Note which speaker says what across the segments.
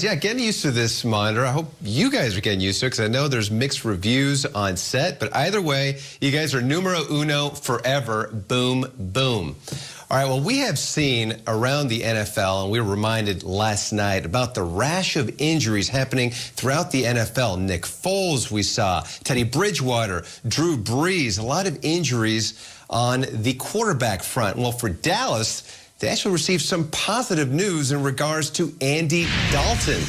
Speaker 1: Yeah, getting used to this monitor. I hope you guys are getting used to it because I know there's mixed reviews on set. But either way, you guys are numero uno forever. Boom, boom. All right, well, we have seen around the NFL, and we were reminded last night about the rash of injuries happening throughout the NFL. Nick Foles, we saw, Teddy Bridgewater, Drew Brees, a lot of injuries on the quarterback front. Well, for Dallas, they actually received some positive news in regards to Andy Dalton.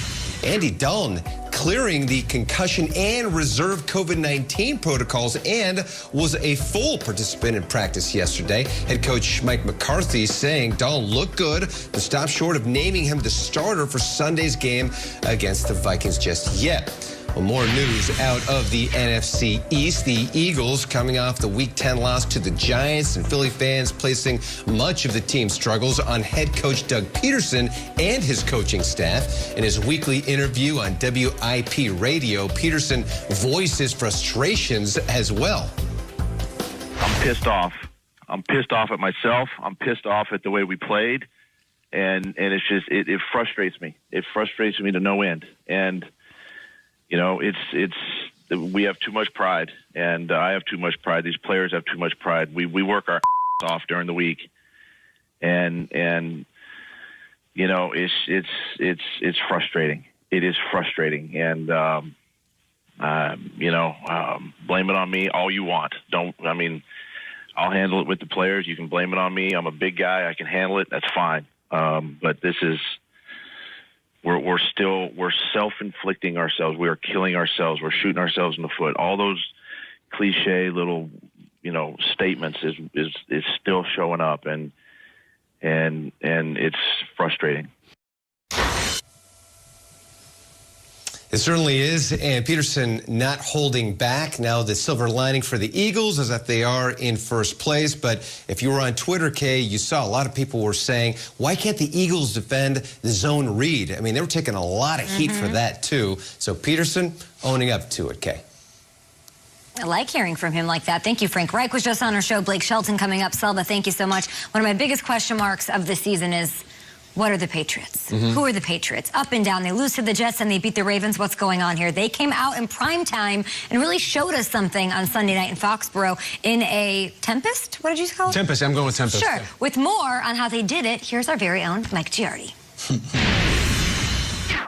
Speaker 1: Andy Dalton clearing the concussion and reserve COVID-19 protocols and was a full participant in practice yesterday. Head coach Mike McCarthy saying Dalton looked good, but stopped short of naming him the starter for Sunday's game against the Vikings just yet. Well, more news out of the NFC East. The Eagles coming off the Week 10 loss to the Giants, and Philly fans placing much of the team's struggles on head coach Doug Peterson and his coaching staff. In his weekly interview on WIP Radio, Peterson voiced his frustrations as well.
Speaker 2: I'm pissed off. I'm pissed off at myself. I'm pissed off at the way we played. And it's just, it frustrates me. It frustrates me to no end. And you know, we have too much pride, and I have too much pride. These players have too much pride. We work our off during the week, and you know, it's frustrating. It is frustrating, and you know, blame it on me all you want. I'll handle it with the players. You can blame it on me. I'm a big guy. I can handle it. That's fine. But this is. We're self-inflicting ourselves. We are killing ourselves. We're shooting ourselves in the foot. All those cliche little, you know, statements is still showing up, and it's frustrating.
Speaker 1: It certainly is, and Peterson not holding back. Now the silver lining for the Eagles is that they are in first place, but if you were on Twitter, Kay, you saw a lot of people were saying, why can't the Eagles defend the zone read? I mean, they were taking a lot of heat for that, too. So Peterson owning up to it, Kay.
Speaker 3: I like hearing from him like that. Thank you, Frank. Reich was just on our show. Blake Shelton coming up. Selva, thank you so much. One of my biggest question marks of the season is, what are the Patriots? Who are the Patriots? Up and down. They lose to the Jets and they beat the Ravens. What's going on here? They came out in prime time and really showed us something on Sunday night in Foxborough in a Tempest? What did you call it?
Speaker 4: Tempest. I'm going with Tempest.
Speaker 3: Sure. With more on how they did it, here's our very own Mike Giardi.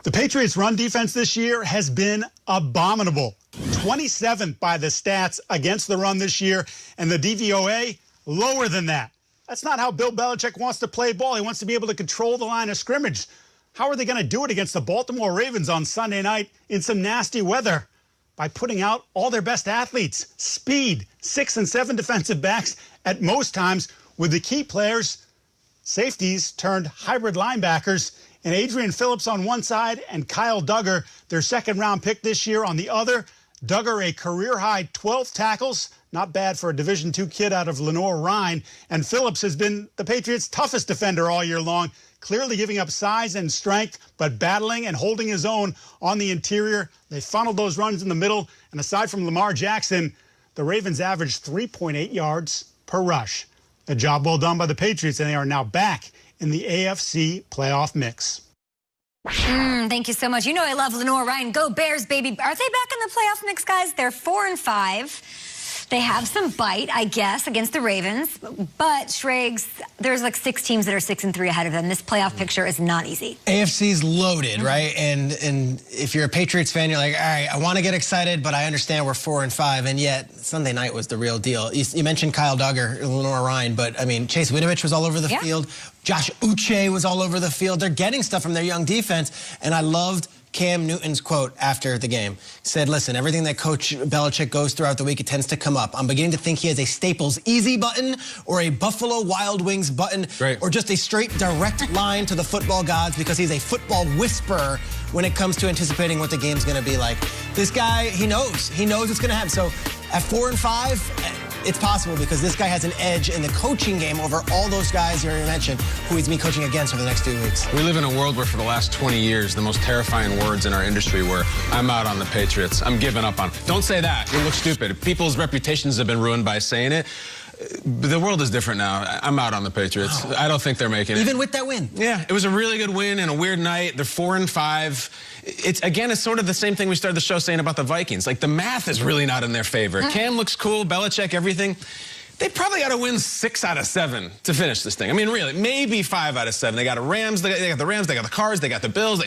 Speaker 5: The Patriots' run defense this year has been abominable. 27th by the stats against the run this year, and the DVOA lower than that. That's not how Bill Belichick wants to play ball. He wants to be able to control the line of scrimmage. How are they going to do it against the Baltimore Ravens on Sunday night in some nasty weather? By putting out all their best athletes. Speed, 6 and 7 defensive backs at most times, with the key players, safeties turned hybrid linebackers, and Adrian Phillips on one side and Kyle Duggar, their second-round pick this year, on the other. Duggar, a career-high 12 tackles. Not bad for a Division II kid out of Lenore-Rhine. And Phillips has been the Patriots' toughest defender all year long, clearly giving up size and strength, but battling and holding his own on the interior. They funneled those runs in the middle. And aside from Lamar Jackson, the Ravens averaged 3.8 yards per rush. A job well done by the Patriots, and they are now back in the AFC playoff mix.
Speaker 3: Thank you so much. You know I love Lenore-Rhine. Go Bears, baby. Are they back in the playoff mix, guys? They're 4-5. They have some bite, I guess, against the Ravens. But, Schrags, there's like 6 teams that are 6-3 ahead of them. This playoff picture is not easy.
Speaker 4: AFC's loaded, right? And if you're a Patriots fan, you're like, all right, I want to get excited, but I understand we're 4-5. And yet, Sunday night was the real deal. You mentioned Kyle Duggar, Lenore-Rhine, but, I mean, Chase Winovich was all over the field. Josh Uche was all over the field. They're getting stuff from their young defense. And I loved Cam Newton's quote after the game. He said, listen, everything that Coach Belichick goes throughout the week, it tends to come up. I'm beginning to think he has a Staples Easy button or a Buffalo Wild Wings button or just a straight direct line to the football gods because he's a football whisperer when it comes to anticipating what the game's going to be like. This guy, he knows. He knows it's going to happen. So at 4-5, it's possible because this guy has an edge in the coaching game over all those guys you already mentioned who he's been coaching against over the next 2 weeks.
Speaker 6: We live in a world where for the last 20 years, the most terrifying words in our industry were, I'm out on the Patriots. I'm giving up on. Don't say that. It looks stupid. People's reputations have been ruined by saying it. The world is different now. I'm out on the Patriots.
Speaker 4: Wow.
Speaker 6: I don't think they're making it.
Speaker 4: Even with that win?
Speaker 6: Yeah, it was a really good win and a weird night. They're 4-5. It's sort of the same thing we started the show saying about the Vikings. Like, the math is really not in their favor. Cam looks cool, Belichick, everything. They probably got to win 6 out of 7 to finish this thing. I mean, really, maybe 5 out of 7. They got the Rams, they got the Cards, they got the Bills.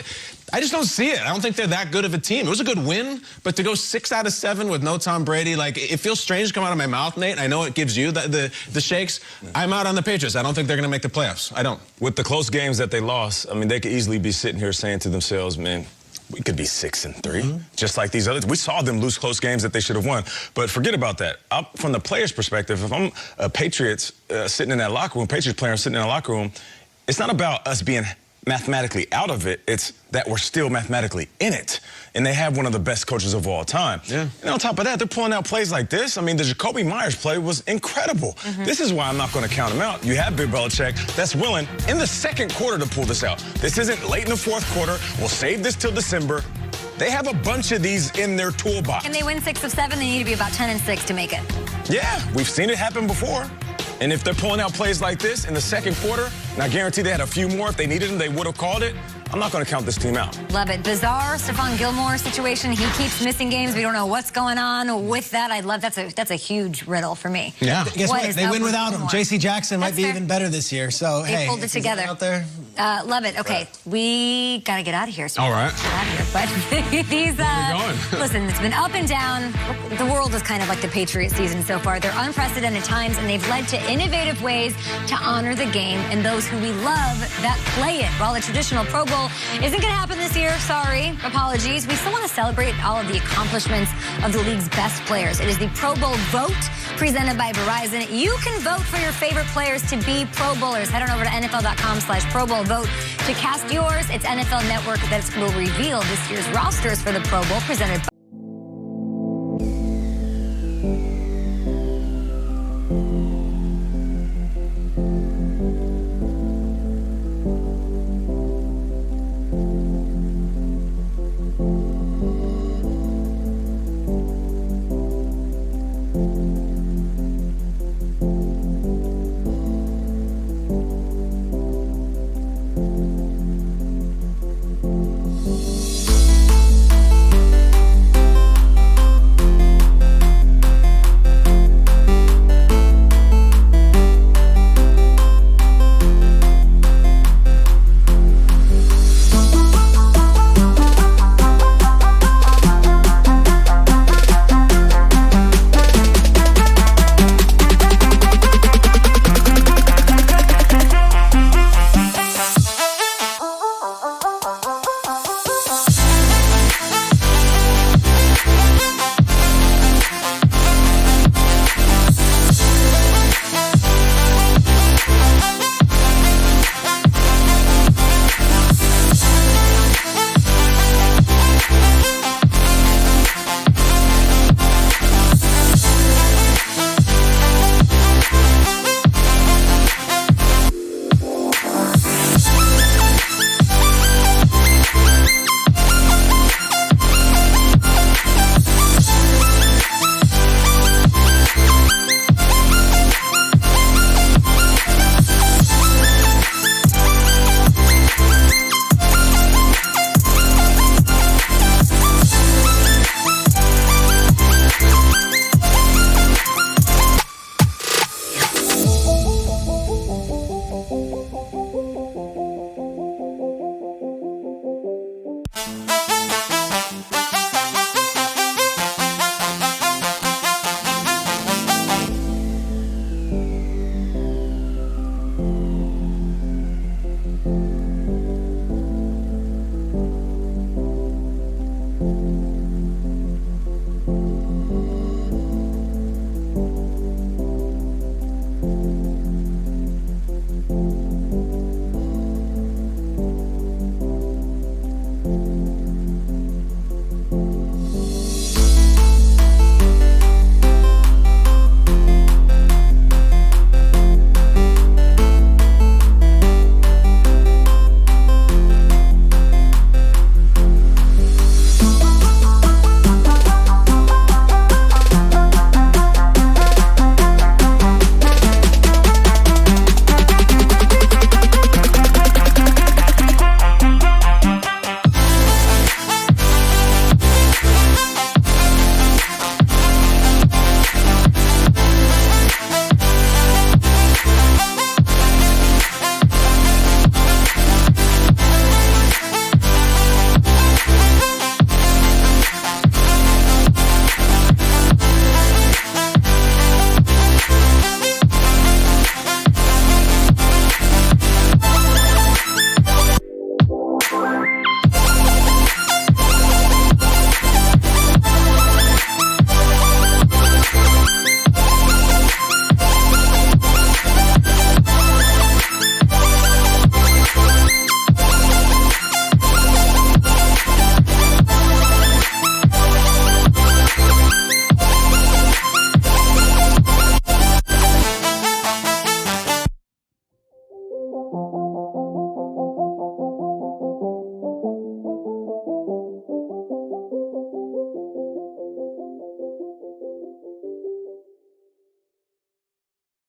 Speaker 6: I just don't see it. I don't think they're that good of a team. It was a good win, but to go 6 out of 7 with no Tom Brady, like, it feels strange to come out of my mouth, Nate. I know it gives you the shakes. I'm out on the Patriots. I don't think they're going to make the playoffs. I don't.
Speaker 7: With the close games that they lost, I mean, they could easily be sitting here saying to themselves, man, we could be 6-3, just like these others. We saw them lose close games that they should have won. But forget about that. From the player's perspective, if I'm a Patriots sitting in that locker room, Patriots player sitting in that locker room, it's not about us being mathematically out of it. It's that we're still mathematically in it. And they have one of the best coaches of all time.
Speaker 6: Yeah.
Speaker 7: And on top of that, they're pulling out plays like this. I mean, the Jacoby Myers play was incredible. This is why I'm not going to count him out. You have Bill Belichick that's willing in the second quarter to pull this out. This isn't late in the fourth quarter. We'll save this till December. They have a bunch of these in their toolbox.
Speaker 3: Can they win 6 of 7? They need to be about 10-6 to make it.
Speaker 7: Yeah, we've seen it happen before. And if they're pulling out plays like this in the second quarter, and I guarantee they had a few more. If they needed them, they would have called it. I'm not going to count this team out.
Speaker 3: Love it. Bizarre Stephon Gilmore situation. He keeps missing games. We don't know what's going on with that. I love that's a huge riddle for me.
Speaker 6: Yeah.
Speaker 4: Guess what? They win without him. J.C. Jackson might be even better this year. So,
Speaker 3: they pulled it together.
Speaker 4: Out there.
Speaker 3: Love it. Okay, we got to get out of here. So
Speaker 6: all right.
Speaker 3: Get out of here. But these, listen, it's been up and down. The world is kind of like the Patriots season so far. They're unprecedented times, and they've led to innovative ways to honor the game and those who we love that play it. While the traditional Pro Bowl isn't going to happen this year, sorry, apologies, we still want to celebrate all of the accomplishments of the league's best players. It is the Pro Bowl Vote presented by Verizon. You can vote for your favorite players to be Pro Bowlers. Head on over to NFL.com/Pro Bowl vote to cast yours. It's NFL Network that will reveal this year's rosters for the Pro Bowl presented by